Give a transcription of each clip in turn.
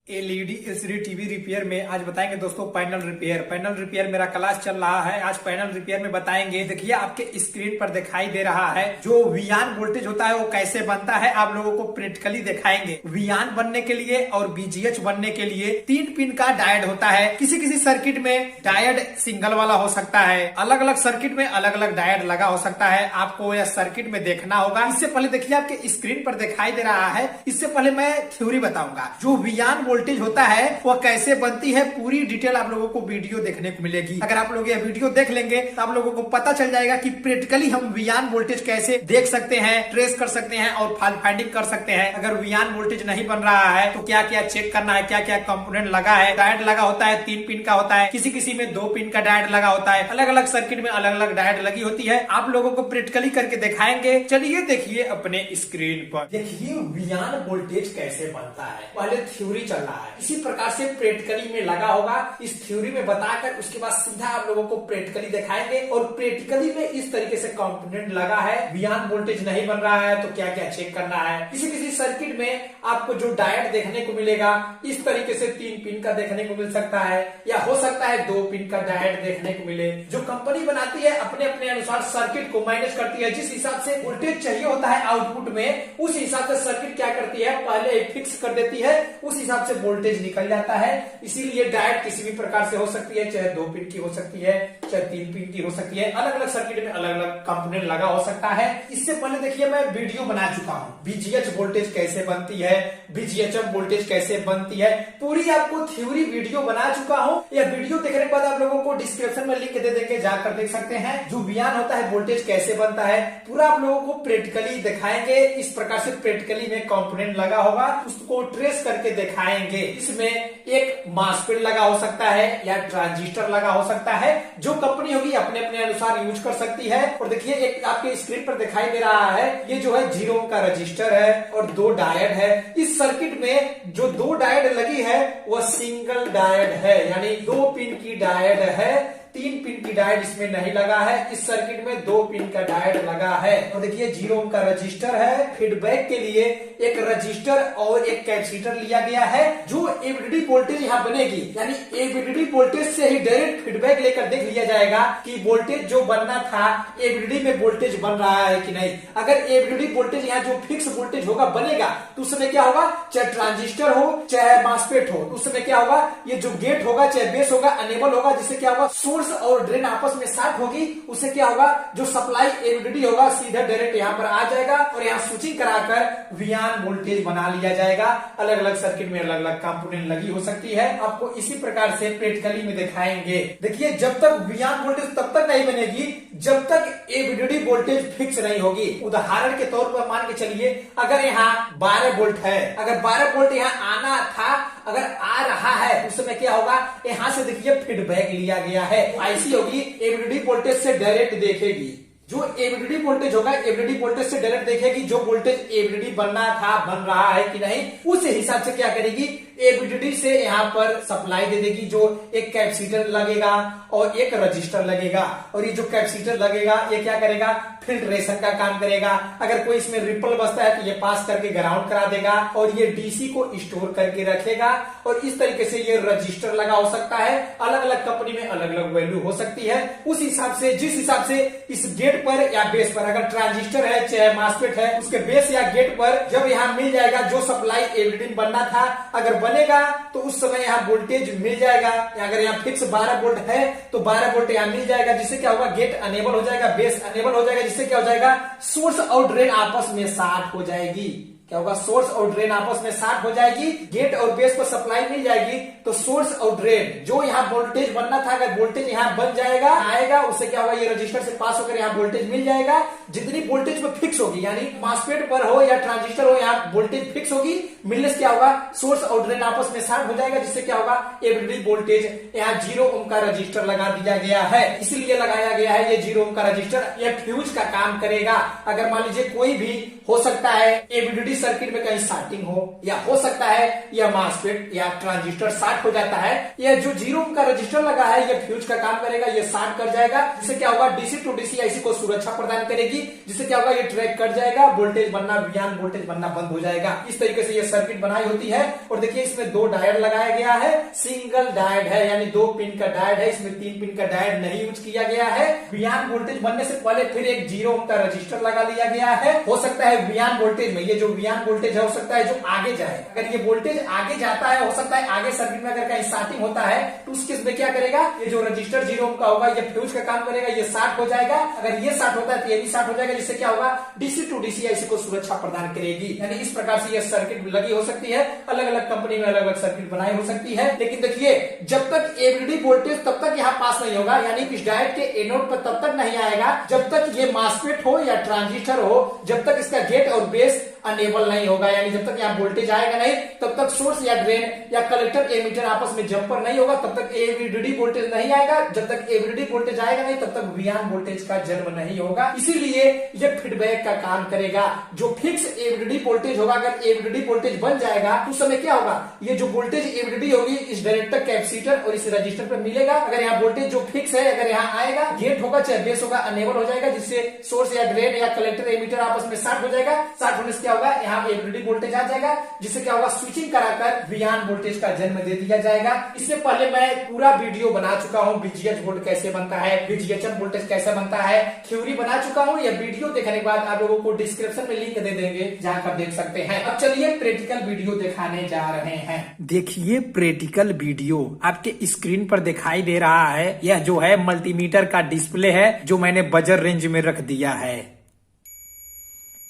LED LCD TV repair में आज बताएंगे दोस्तों पैनल रिपेयर मेरा क्लास चल रहा है। आज पैनल रिपेयर में बताएंगे। देखिए आपके स्क्रीन पर दिखाई दे रहा है जो वियान वोल्टेज होता है वो कैसे बनता है, आप लोगों को प्रैक्टिकली दिखाएंगे। वियान बनने के लिए और बीजीएच बनने के लिए 3 पिन का डायोड होता है। किसी किसी सर्किट में डायोड सिंगल वाला हो सकता है, अलग अलग सर्किट में अलग अलग डायोड लगा हो सकता है। आपको यह सर्किट में देखना होगा। इससे पहले देखिए आपके स्क्रीन पर दिखाई दे रहा है। इससे पहले मैं थ्योरी बताऊंगा। जो वियान वोल्टेज होता है वह कैसे बनती है, पूरी डिटेल आप लोगों को वीडियो देखने को मिलेगी। अगर आप लोग यह वीडियो देख लेंगे तो आप लोगों को पता चल जाएगा कि प्रैक्टिकली हम वियान वोल्टेज कैसे देख सकते हैं, ट्रेस कर सकते हैं और फॉल्ट फाइंडिंग कर सकते हैं। अगर वियान वोल्टेज नहीं बन रहा है तो क्या क्या चेक करना है, क्या क्या कंपोनेंट लगा है। डायोड लगा होता है 3 पिन का होता है, किसी किसी में 2 पिन का डायोड लगा होता है। अलग अलग सर्किट में अलग अलग डायोड लगी होती है। आप लोगों को प्रैक्टिकली करके दिखाएंगे। चलिए देखिए अपने स्क्रीन पर। देखिए वियान वोल्टेज कैसे बनता है। पहले थ्योरी चल रहा है, इसी प्रकार से प्रैक्टिकली में लगा होगा। इस थ्योरी में बताकर उसके बाद सीधा आप लोगों को प्रैक्टिकली दिखाएंगे। और प्रैक्टिकली में इस तरीके से कंपोनेंट लगा है, वियान वोल्टेज नहीं बन रहा है तो क्या क्या चेक करना है। किसी किसी सर्किट में आपको जो डायोड देखने को मिलेगा इस तरीके से 3 पिन का देखने को मिल सकता है, या हो सकता है 2 पिन का डायोड देखने को मिले। जो कंपनी बनाती है अपने अपने अनुसार सर्किट को मैनेज करती है। जिस हिसाब से वोल्टेज चाहिए होता है आउटपुट में, उस हिसाब से सर्किट क्या करती है, पहले फिक्स कर देती है, उस हिसाब से वोल्टेज निकल जाता है। इसीलिए डायोड किसी भी प्रकार से हो सकती है, चाहे 2 पिन की हो सकती है, चाहे 3 पिन की हो सकती है। अलग अलग सर्किट में अलग अलग कंपोनेंट लगा हो सकता है। इससे पहले देखिए मैं वीडियो बना चुका हूँ, बीजीएच वोल्टेज कैसे बनती है, बीजीएचएम वोल्टेज कैसे बनती है, पूरी आपको थ्योरी वीडियो बना चुका हूँ। यह वीडियो देखने के बाद आप लोगों को डिस्क्रिप्शन में लिंक दे देंगे, जाकर देख सकते हैं। जो वियान होता है वोल्टेज कैसे बनता है पूरा आप लोगों को प्रैक्टिकली दिखाएंगे। इस प्रकार से प्रैक्टिकली में कंपोनेंट लगा होगा, उसको ट्रेस करके दिखाएंगे। इसमें एक मासफेट लगा हो सकता है या ट्रांजिस्टर लगा हो सकता है। जो कंपनी होगी अपने अपने अनुसार यूज कर सकती है। और देखिए एक आपके स्क्रीन पर दिखाई दे रहा है, ये जो है 0 ओम का रजिस्टर है और 2 डायोड है। इस सर्किट में जो 2 डायोड लगी है वह सिंगल डायोड है, यानी 2 पिन की डायोड है। 3 पिन की डायोड इसमें नहीं लगा है। इस सर्किट में 2 पिन का डायोड लगा है। तो देखिए 0 ओम का रजिस्टर है। फीडबैक के लिए एक रजिस्टर और एक कैपेसिटर लिया गया है। जो एवीडीडी वोल्टेज यहाँ बनेगी, यानी एवीडीडी वोल्टेज से ही डायरेक्ट फीडबैक लेकर देख लिया जाएगा कि वोल्टेज जो बनना था एवीडीडी में वोल्टेज बन रहा है कि नहीं। अगर एवीडीडी वोल्टेज यहाँ जो फिक्स वोल्टेज होगा बनेगा तो उस समय क्या होगा, चाहे ट्रांजिस्टर हो चाहे मासफेट हो, तो उस समय क्या होगा, ये जो गेट होगा चाहे बेस होगा अनेबल होगा, जिससे क्या होगा सोर्स और ड्रेन आपस में साथ होगी। उससे क्या होगा, जो सप्लाई एवीडीडी होगा सीधा डायरेक्ट यहाँ पर आ जाएगा और यहाँ स्विचिंग कराकर वियान वोल्टेज बना लिया जाएगा। अलग अलग सर्किट में अलग अलग कंपोनेंट लगी हो सकती है। आपको इसी प्रकार से प्रैक्टिकली में दिखाएंगे। देखिए जब तक वियान वोल्टेज तब तक नहीं बनेगी जब तक एवीडीडी वोल्टेज फिक्स नहीं होगी। उदाहरण के तौर पर मान के चलिए अगर यहाँ 12 वोल्ट है, अगर 12 वोल्ट यहाँ आना था, अगर आ रहा है उस समय क्या होगा, यहाँ से देखिए फीडबैक लिया गया है। आईसी होगी एवीडीडी वोल्टेज से डायरेक्ट देखेगी। जो एवीडीडी वोल्टेज होगा एवीडीडी वोल्टेज से डायरेक्ट देखेगी। जो वोल्टेज एवीडीडी बनना था बन रहा है कि नहीं, उस हिसाब से क्या करेगी, एवीडीडी से यहाँ पर सप्लाई दे देगी। जो एक कैपेसिटर लगेगा और एक रजिस्टर लगेगा, और ये जो कैपेसिटर लगेगा ये क्या करेगा, फिल्ट्रेशन का काम करेगा। अगर कोई इसमें रिपल बसता है तो ये पास करके ग्राउंड करा देगा और ये डीसी को स्टोर करके रखेगा। और इस तरीके से ये रजिस्टर लगा हो सकता है। अलग अलग कंपनी में अलग अलग वैल्यू हो सकती है। उस हिसाब से जिस हिसाब से इस गेट पर या बेस पर, अगर ट्रांजिस्टर है चाहे मासफेट है, उसके बेस या गेट पर जब यहाँ मिल जाएगा जो सप्लाई एवीडीडी बनना था, अगर बनेगा तो उस समय यहाँ वोल्टेज मिल जाएगा। अगर यहाँ फिक्स 12 वोल्ट है तो 12 वोल्ट यहाँ मिल जाएगा, जिससे क्या होगा, गेट अनेबल हो जाएगा, बेस अनेबल हो जाएगा, जिससे क्या हो जाएगा, सोर्स और ड्रेन आपस में साथ हो जाएगी। क्या होगा, सोर्स और ड्रेन आपस में साथ हो जाएगी। गेट और बेस को सप्लाई मिल जाएगी तो सोर्स और ड्रेन जो यहाँ वोल्टेज बनना था, अगर वोल्टेज यहाँ बन जाएगा आएगा, उससे क्या होगा, ये रजिस्टर से पास होकर यहाँ वोल्टेज मिल जाएगा। जितनी वोल्टेज में फिक्स होगी, यानी मासफेट पर हो या ट्रांजिस्टर हो, यहाँ वोल्टेज फिक्स होगी, मिलने से क्या होगा, सोर्स और ड्रेन आपस में साथ हो जाएगा, जिससे क्या होगा, एवीडीडी वोल्टेज यहाँ 0 ओम का रजिस्टर लगा दिया गया है। इसीलिए लगाया गया है ये 0 ओम का रजिस्टर। यह फ्यूज का काम करेगा। अगर मान लीजिए कोई भी हो सकता है एवीडीडी सर्किट में कहीं शॉर्टिंग हो, या हो सकता है यह मास्फेट या ट्रांजिस्टर शॉर्ट हो जाता है। यह जो 0 ओम का रजिस्टर लगा है यह फ्यूज का काम करेगा, यह शॉर्ट कर जाएगा, जिससे क्या होगा डीसी टू डीसी आईसी को सुरक्षा प्रदान करेगी, जिससे क्या होगा ये ट्रैक कट जाएगा, वोल्टेज बनना वियान वोल्टेज बनना बंद हो जाएगा। इस तरीके से यह सर्किट बनाई होती है। और देखिए इसमें 2 डायोड लगाया गया है, सिंगल डायोड है यानी 2 पिन का डायोड है, इसमें 3 पिन का डायोड नहीं यूज किया गया है। वियान वोल्टेज बनने से पहले फिर एक 0 ओम का रजिस्टर लगा लिया गया है। हो सकता है वियान वोल्टेज में ये जो वियान वोल्टेज है हो सकता है जो आगे जाए, अगर ये वोल्टेज आगे जाता है, हो सकता है आगे सर्किट में अगर कहीं शॉर्टिंग होता है तो उस केस में क्या करेगा, ये जो रजिस्टर 0 ओम का होगा ये फ्यूज का काम करेगा, ये शॉर्ट हो जाएगा। अगर ये शॉर्ट होता है तो ये भी शॉर्ट हो जाएगा, जिससे क्या होगा डीसी टू डीसी आईसी को सुरक्षा प्रदान करेगी। यानी इस प्रकार से ये सर्किट लगी हो सकती है। अलग अलग कंपनी में अलग अलग सर्किट बनाई हो सकती है। लेकिन देखिए जब तक एवरीडी वोल्टेज तब तक यहाँ पास नहीं होगा, यानी इस डायोड के एनोड पर तब तक नहीं आएगा जब तक ये मास्फेट हो या ट्रांजिस्टर हो, जब तक इसका गेट और बेस अनेबल नहीं होगा, यानी जब तक यहाँ वोल्टेज आएगा नहीं तब तक सोर्स या ड्रेन या कलेक्टर एमीटर आपस में जंपर नहीं होगा, तब तक एवरीडी वोल्टेज नहीं आएगा। जब तक एवरीडी वोल्टेज आएगा नहीं तब तक वियान वोल्टेज का जन्म नहीं होगा। इसीलिए यह फीडबैक का काम करेगा। जो फिक्स एवरीडी वोल्टेज होगा, अगर एवरीडी वोल्टेज बन जाएगा तो उस समय क्या होगा, ये जो वोल्टेज एवरीडी होगी इस डायरेक्टर कैपेसिटर और इस रजिस्टर पर मिलेगा। अगर यहाँ वोल्टेज जो फिक्स है अगर यहाँ आएगा, गेट होगा चाहे बेस होगा, अनेबल हो जाएगा, जिससे सोर्स या ड्रेन या कलेक्टर एमीटर आपस में शॉर्ट हो जाएगा। शॉर्ट होने से क्या होगा, यहाँ एवरीडी वोल्टेज आ जाएगा, जिससे क्या होगा स्विचिंग कराकर वियान वोल्टेज का जन्म दे दिया जाएगा। इससे पहले मैं पूरा वीडियो बना चुका हूँ, बीजीएच वोल्ट कैसे बनता है, बीजीएचएम वोल्टेज कैसे बनता है, थ्योरी बना चुका हूँ। यह वीडियो देखने के बाद आप लोगों को डिस्क्रिप्शन में लिंक दे देंगे, जाकर देख सकते हैं। अब चलिए प्रैक्टिकल वीडियो दिखाने जा रहे हैं। देखिए प्रैक्टिकल वीडियो आपके स्क्रीन पर दिखाई दे रहा है। यह जो है मल्टीमीटर का डिस्प्ले है जो मैंने बजर रेंज में रख दिया है।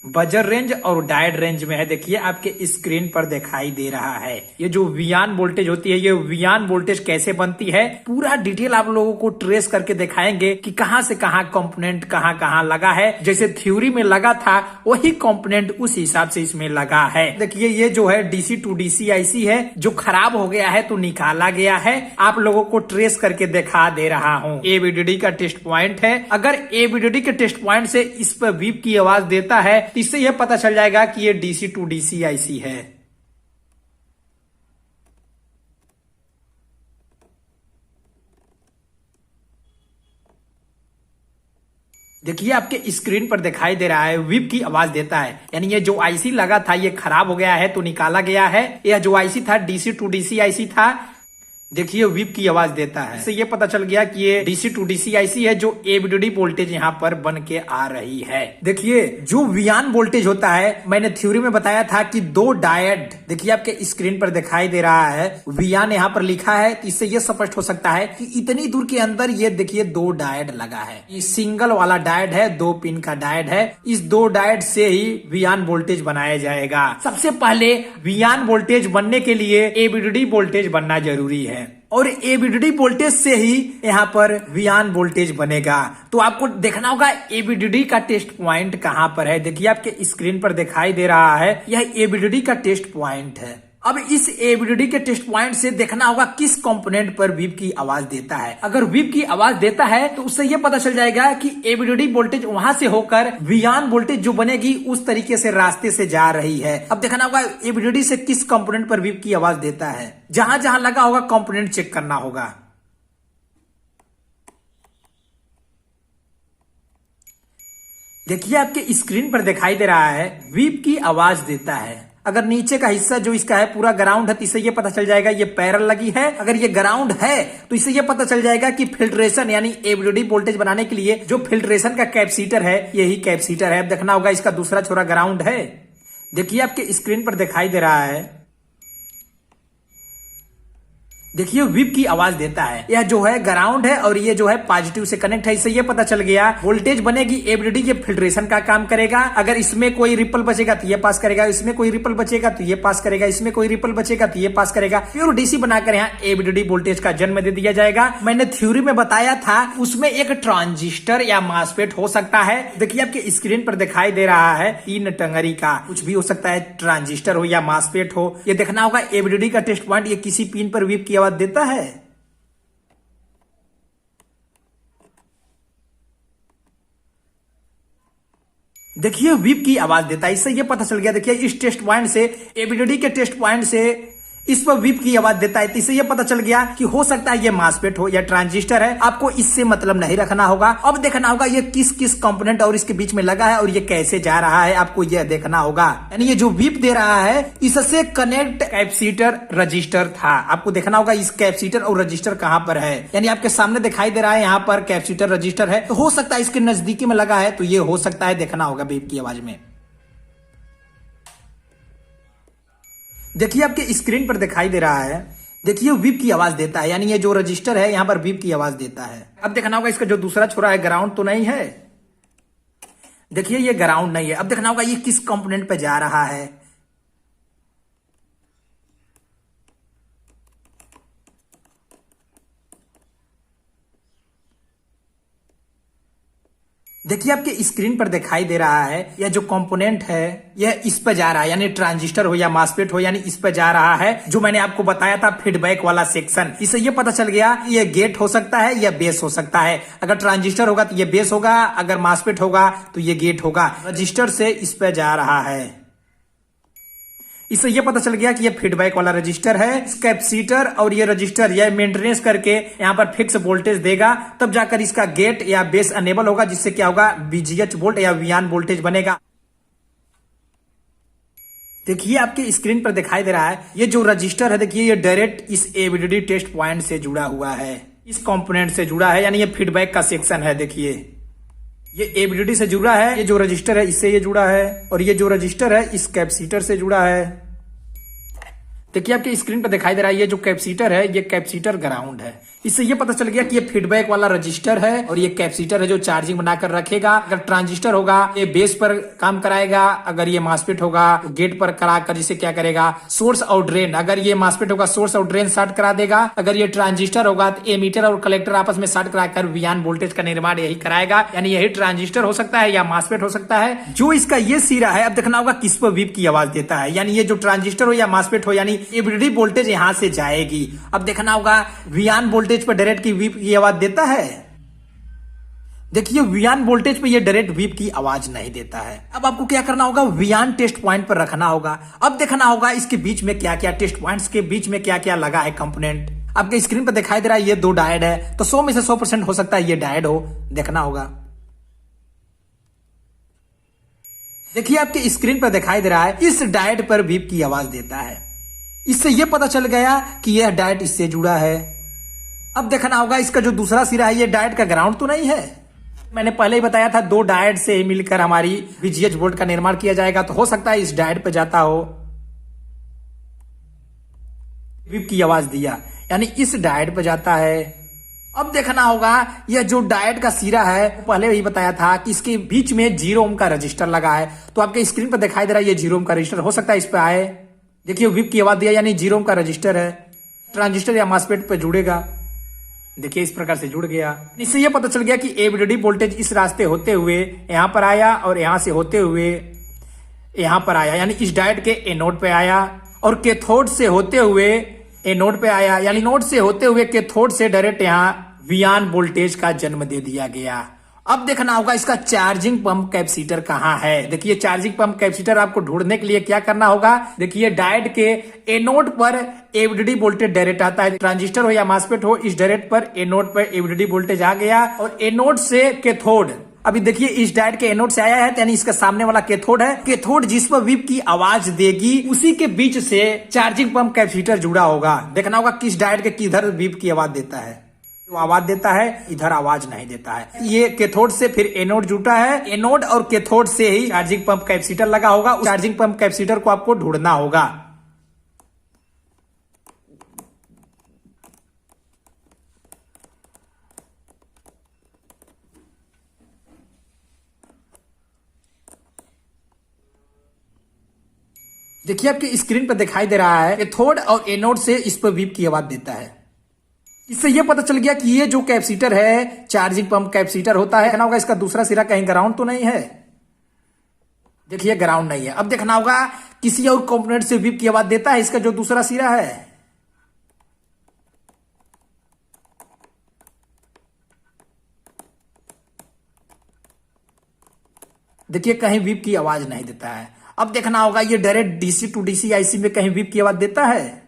बजर रेंज और डायोड रेंज में है। देखिए आपके स्क्रीन पर दिखाई दे रहा है। ये जो वियान वोल्टेज होती है, ये वियान वोल्टेज कैसे बनती है पूरा डिटेल आप लोगों को ट्रेस करके दिखाएंगे कि कहां से कहां कंपोनेंट कहां कहां लगा है। जैसे थ्योरी में लगा था वही कंपोनेंट उस हिसाब से इसमें लगा है। देखिए ये जो है डीसी टू डीसी आईसी है, जो खराब हो गया है तो निकाला गया है। आप लोगों को ट्रेस करके दिखा दे रहा हूँ। एबीडीडी का टेस्ट पॉइंट है। अगर एबीडीडी के टेस्ट पॉइंट से इस पर बीप की आवाज देता है तो इससे यह पता चल जाएगा कि ये डीसी टू डीसी आईसी है। देखिए आपके स्क्रीन पर दिखाई दे रहा है विप की आवाज देता है, यानी ये जो आईसी लगा था ये खराब हो गया है तो निकाला गया है। यह जो आईसी था डीसी टू डीसी आईसी था, देखिए विप की आवाज देता है। इससे ये पता चल गया कि ये डीसी टू डीसी आईसी है जो एबीडीडी वोल्टेज यहाँ पर बन के आ रही है। देखिए जो वियान वोल्टेज होता है, मैंने थ्योरी में बताया था कि 2 डायोड, देखिए आपके स्क्रीन पर दिखाई दे रहा है वियान यहाँ पर लिखा है, तो इससे ये स्पष्ट हो सकता है कि इतनी दूर के अंदर ये देखिए 2 डायोड लगा है। ये सिंगल वाला डायोड है, 2 पिन का डायोड है। इस 2 डायोड से ही वियान वोल्टेज बनाया जाएगा। सबसे पहले वियान वोल्टेज बनने के लिए एबीडीडी वोल्टेज बनना जरूरी है और एबीडीडी वोल्टेज से ही यहाँ पर वियान वोल्टेज बनेगा। तो आपको देखना होगा एबीडीडी का टेस्ट पॉइंट कहाँ पर है। देखिए आपके स्क्रीन पर दिखाई दे रहा है, यह एबीडीडी का टेस्ट पॉइंट है। अब इस एबीडीडी के टेस्ट पॉइंट से देखना होगा किस कंपोनेंट पर बीप की आवाज देता है। अगर बीप की आवाज देता है तो उससे यह पता चल जाएगा कि एबीडीडी वोल्टेज वहां से होकर वियान वोल्टेज जो बनेगी उस तरीके से रास्ते से जा रही है। अब देखना होगा एबीडीडी से किस कंपोनेंट पर बीप की आवाज देता है। जहां जहां लगा होगा कंपोनेंट चेक करना होगा। देखिए आपके स्क्रीन पर दिखाई दे रहा है बीप की आवाज देता है। अगर नीचे का हिस्सा जो इसका है पूरा ग्राउंड है तो इससे ये पता चल जाएगा ये पैरेलल लगी है। अगर ये ग्राउंड है तो इससे ये पता चल जाएगा कि फिल्ट्रेशन यानी एबीडीडी वोल्टेज बनाने के लिए जो फिल्ट्रेशन का कैपेसिटर है यही कैपेसिटर है। अब देखना होगा इसका दूसरा छोरा ग्राउंड है। देखिए आपके स्क्रीन पर दिखाई दे रहा है, देखिए विप की आवाज देता है। यह जो है ग्राउंड है और ये जो है पॉजिटिव से कनेक्ट है। इससे ये पता चल गया वोल्टेज बनेगी एबीडीडी के फिल्ट्रेशन का काम करेगा। अगर इसमें कोई रिपल बचेगा तो ये पास करेगा, इसमें कोई रिपल बचेगा तो ये पास करेगा, इसमें कोई रिपल बचेगा तो ये पास करेगा। प्योर डीसी बनाकर यहाँ एबीडीडी वोल्टेज का जन्म दे दिया जाएगा। मैंने थ्योरी में बताया था उसमें एक ट्रांजिस्टर या मास्फेट हो सकता है। देखिए आपके स्क्रीन पर दिखाई दे रहा है 3 टंगरी का, कुछ भी हो सकता है, ट्रांजिस्टर हो या मास्फेट हो। ये देखना होगा एबीडीडी का टेस्ट पॉइंट ये किसी पिन पर विप की आवाज देता है। देखिए विप की आवाज देता है, इससे ये पता चल गया। देखिए इस टेस्ट पॉइंट से, एबीडीडी के टेस्ट पॉइंट से इस पर विप की आवाज देता है, तो इससे ये पता चल गया कि हो सकता है ये मासफेट हो या ट्रांजिस्टर है। आपको इससे मतलब नहीं रखना होगा, अब देखना होगा ये किस किस कंपोनेंट और इसके बीच में लगा है और ये कैसे जा रहा है, आपको ये देखना होगा। यानी ये जो विप दे रहा है इससे कनेक्ट कैपेसिटर रजिस्टर था, आपको देखना होगा इस कैपेसिटर और रजिस्टर कहां पर है। यानी आपके सामने दिखाई दे रहा है यहाँ पर कैपेसिटर रजिस्टर है, तो हो सकता है इसके नजदीकी में लगा है, तो ये हो सकता है, देखना होगा विप की आवाज में। देखिए आपके स्क्रीन पर दिखाई दे रहा है, देखिए विप की आवाज देता है, यानी ये जो रजिस्टर है यहाँ पर विप की आवाज देता है। अब देखना होगा इसका जो दूसरा छोरा है ग्राउंड तो नहीं है, देखिए ये ग्राउंड नहीं है। अब देखना होगा ये किस कंपोनेंट पे जा रहा है। देखिए आपके स्क्रीन पर दिखाई दे रहा है यह जो कंपोनेंट है यह इस पर जा रहा है, यानी ट्रांजिस्टर हो या मासफेट हो, यानी इस पर जा रहा है, जो मैंने आपको बताया था फीडबैक वाला सेक्शन। इससे ये पता चल गया ये गेट हो सकता है या बेस हो सकता है। अगर ट्रांजिस्टर होगा तो ये बेस होगा, अगर मासफेट होगा तो ये गेट होगा। रजिस्टर से इस पर जा रहा है, इससे ये पता चल गया कि ये फीडबैक वाला रजिस्टर है। इस कैपेसिटर और ये रजिस्टर यह मेंटेनेंस करके यहाँ पर फिक्स वोल्टेज देगा, तब जाकर इसका गेट या बेस अनेबल होगा, जिससे क्या होगा बीजीएच वोल्ट या वियान वोल्टेज बनेगा। देखिए आपके स्क्रीन पर दिखाई दे रहा है ये जो रजिस्टर है, देखिए ये डायरेक्ट इस एबीडीडी टेस्ट पॉइंट से जुड़ा हुआ है, इस कंपोनेंट से जुड़ा है, यानी ये फीडबैक का सेक्शन है। देखिए ये एबीडीडी से जुड़ा है, ये जो रजिस्टर है इससे ये जुड़ा है, और ये जो रजिस्टर है इस कैपेसिटर से जुड़ा है। देखिए आपके स्क्रीन पर दिखाई दे रहा है ये जो कैपेसिटर है ये कैपेसिटर ग्राउंड है। इससे ये पता चल गया कि ये फीडबैक वाला रजिस्टर है और ये कैपेसिटर है जो चार्जिंग बनाकर रखेगा। अगर ट्रांजिस्टर होगा ये बेस पर काम कराएगा, अगर ये मासफेट होगा तो गेट पर कराकर जिसे क्या करेगा सोर्स और ड्रेन, अगर ये मासफेट होगा सोर्स और ड्रेन शॉर्ट करा देगा, अगर ये ट्रांजिस्टर होगा तो एमीटर और कलेक्टर आपस में शॉर्ट कराकर वियान वोल्टेज का निर्माण यही कराएगा। यानी यही ट्रांजिस्टर हो सकता है या मासफेट हो सकता है। जो इसका ये सिरा है, अब देखना होगा किस पर विप की आवाज देता है, यानी ये जो ट्रांजिस्टर हो या मासफेट हो, यानी एबीडीडी वोल्टेज यहां से जाएगी। अब देखना होगा वियान वोल्टेज पर डायरेक्ट की विप की आवाज देता है। देखिए वियान वोल्टेज पे ये डायरेक्ट विप की आवाज नहीं देता है। अब आपको क्या करना होगा, वियान टेस्ट पॉइंट पर रखना होगा। अब देखना होगा इसके बीच में क्या क्या, टेस्ट पॉइंट्स के बीच में क्या क्या लगा है कंपोनेंट। आपके स्क्रीन पर दिखाई दे रहा है ये 2 डायोड है, तो 100 में से 100% हो सकता है ये डायोड हो, देखना होगा। देखिए आपके स्क्रीन पर दिखाई दे रहा है इस डायोड पर विप की आवाज देता है। इससे यह पता चल गया कि यह डायोड इससे जुड़ा है। अब देखना होगा इसका जो दूसरा सिरा है ये डायोड का ग्राउंड तो नहीं है। मैंने पहले ही बताया था 2 डायोड से ही मिलकर हमारी बीजीएच वोल्ट का निर्माण किया जाएगा, तो हो सकता है इस डायोड पे जाता हो, विप की आवाज दिया, यानी इस डायोड पे जाता है। अब देखना होगा यह जो डायोड का सिरा है पहले ही बताया था कि इसके बीच में 0 ओम का रजिस्टर लगा है, तो आपके स्क्रीन पर दिखाई दे रहा है ये 0 ओम का रजिस्टर, हो सकता है इस पे आए। देखिए विप की आवाज दिया, यानी 0 ओम का रजिस्टर है, ट्रांजिस्टर या मासफेट पे जुड़ेगा। देखिए इस प्रकार से जुड़ गया। इससे यह पता चल गया कि एबीडीडी वोल्टेज इस रास्ते होते हुए यहां पर आया और यहां से होते हुए यहां पर आया, यानी इस डायोड के एनोड पे आया, और कैथोड से होते हुए एनोड पे आया, यानी नोड से होते हुए कैथोड से डायरेक्ट यहां वियान वोल्टेज का जन्म दे दिया गया। अब देखना होगा इसका चार्जिंग पंप कैपेसिटर कहां है। देखिए चार्जिंग पंप कैपेसिटर आपको ढूंढने के लिए क्या करना होगा, देखिए डायोड के एनोड पर एबीडीडी वोल्टेज डायरेक्ट आता है, ट्रांजिस्टर हो या मासफेट हो, इस डायरेक्ट पर एनोड पर एबीडीडी वोल्टेज आ गया, और एनोड से कैथोड, अभी देखिए इस डायोड के एनोड से आया है, यानी इसका सामने वाला कैथोड है। कैथोड जिस पर विप की आवाज देगी उसी के बीच से चार्जिंग पंप कैपेसिटर जुड़ा होगा। देखना होगा किस डायोड के किधर विप की आवाज देता है, तो आवाज देता है, इधर आवाज नहीं देता है। ये कैथोड से फिर एनोड जुटा है, एनोड और कैथोड से ही चार्जिंग पंप कैपेसिटर लगा होगा। उस चार्जिंग पंप कैपेसिटर को आपको ढूंढना होगा। देखिए आपके स्क्रीन पर दिखाई दे रहा है कैथोड और एनोड से इस पर विप की आवाज देता है। इससे यह पता चल गया कि ये जो कैपेसिटर है चार्जिंग पंप कैपेसिटर होता है। देखना होगा इसका दूसरा सिरा कहीं ग्राउंड तो नहीं है, देखिए ग्राउंड नहीं है। अब देखना होगा किसी और कंपोनेंट से विप की आवाज देता है इसका जो दूसरा सिरा है। देखिए कहीं बीप की आवाज नहीं देता है। अब देखना होगा ये direct DC to DC IC में कहीं बीप की आवाज देता है।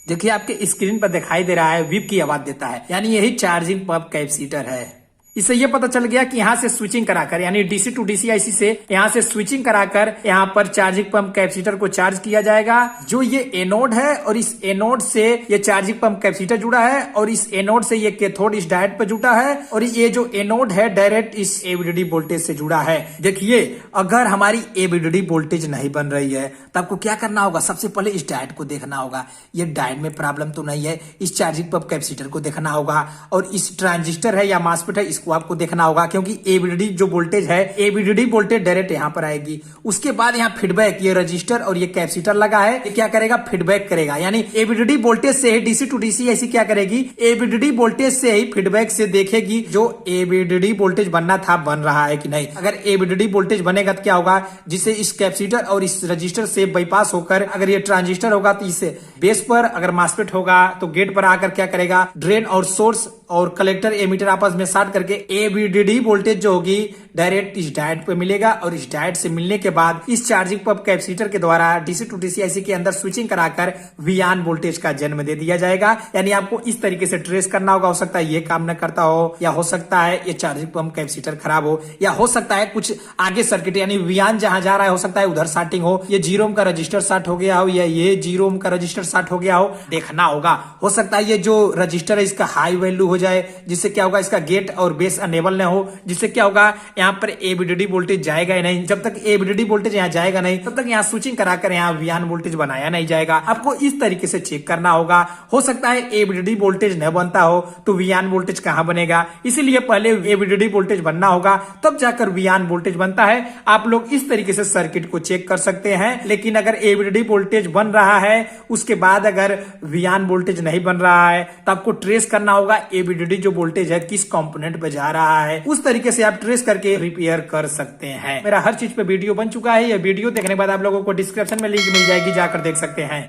देखिए आपके स्क्रीन पर दिखाई दे रहा है बीप की आवाज देता है, यानी यही चार्जिंग पंप कैपेसिटर है। इससे ये पता चल गया कि यहाँ से स्विचिंग कराकर यानी डीसी टू डीसी आईसी से यहाँ से स्विचिंग कराकर यहाँ पर चार्जिंग पंप कैपेसिटर को चार्ज किया जाएगा। जो ये एनोड है और इस एनोड से ये चार्जिंग पंप कैपेसिटर जुड़ा है और इस एनोड से ये कैथोड इस डायोड पर जुड़ा है और ये जो एनोड है डायरेक्ट इस एवीडीडी वोल्टेज से जुड़ा है। देखिए अगर हमारी एवीडीडी वोल्टेज नहीं बन रही है तो आपको क्या करना होगा, सबसे पहले इस डायोड को देखना होगा, ये डायोड में प्रॉब्लम तो नहीं है। इस चार्जिंग पंप कैपेसिटर को देखना होगा और इस ट्रांजिस्टर है या मास्फेट है इसको आपको देखना होगा, क्योंकि एवीडीडी जो वोल्टेज है एवीडीडी वोल्टेज डायरेक्ट यहां पर आएगी। उसके बाद यहां फीडबैक, ये रजिस्टर और ये कैपेसिटर लगा है, ये क्या करेगा, फीडबैक करेगा। यानी एवीडीडी वोल्टेज से ही डीसी टू डीसी ऐसी क्या करेगी, एवीडीडी वोल्टेज से ही फीडबैक से देखेगी जो एवीडीडी वोल्टेज बनना था बन रहा है कि नहीं। अगर एवीडीडी वोल्टेज बनेगा तो क्या होगा, जिसे इस कैपेसिटर और इस रजिस्टर से बाईपास होकर अगर ये ट्रांजिस्टर होगा तो इस बेस पर, अगर मास्फेट होगा तो गेट पर आकर क्या करेगा, ड्रेन और सोर्स और कलेक्टर एमीटर आपस में साट करके एवीडीडी वोल्टेज जो होगी डायरेक्ट इस डायोड पे मिलेगा और इस डायोड से मिलने के बाद इस चार्जिंग पंप कैपेसिटर के द्वारा डीसी टू डीसी आईसी के अंदर स्विचिंग कराकर वियान वोल्टेज का जन्म दे दिया जाएगा। यानी आपको इस तरीके से ट्रेस करना होगा। हो सकता है ये काम न करता हो, या हो सकता है ये चार्जिंग पंप कैपेसिटर खराब हो, या हो सकता है कुछ आगे सर्किट यानी वियान जहां जा रहा है हो सकता है उधर साटिंग हो, ये 0 ओम का रजिस्टर साट हो गया हो या ये 0 ओम का रजिस्टर साट हो गया हो, देखना होगा। हो सकता है ये जो रजिस्टर है इसका हाई वैल्यू हो जाए, जिससे क्या होगा इसका गेट और बेस अनेबल न हो, जिससे क्या होगा यहाँ पर एवीडीडी वोल्टेज जाएगा ही नहीं। जब तक एवीडीडी वोल्टेज यहाँ जाएगा नहीं तब तक यहाँ स्विचिंग कराकर यहाँ वियान वोल्टेज बनाया नहीं जाएगा। आपको इस तरीके से चेक करना होगा। हो सकता है एवीडीडी वोल्टेज न बनता हो तो वियान वोल्टेज कहां बनेगा, इसीलिए पहले एवीडीडी वोल्टेज बनना होगा तब जाकर वियान वोल्टेज बनता है। आप लोग इस तरीके से सर्किट को चेक कर सकते हैं। लेकिन अगर एवीडीडी वोल्टेज बन रहा है उसके बाद अगर वियान वोल्टेज नहीं बन रहा है तो आपको ट्रेस करना होगा एवीडीडी जो वोल्टेज है किस कंपोनेंट पे जा रहा है। उस तरीके से आप ट्रेस करके रिपेयर कर सकते हैं। मेरा हर चीज पे वीडियो बन चुका है। यह वीडियो देखने के बाद आप लोगों को डिस्क्रिप्शन में लिंक मिल जाएगी, जाकर देख सकते हैं।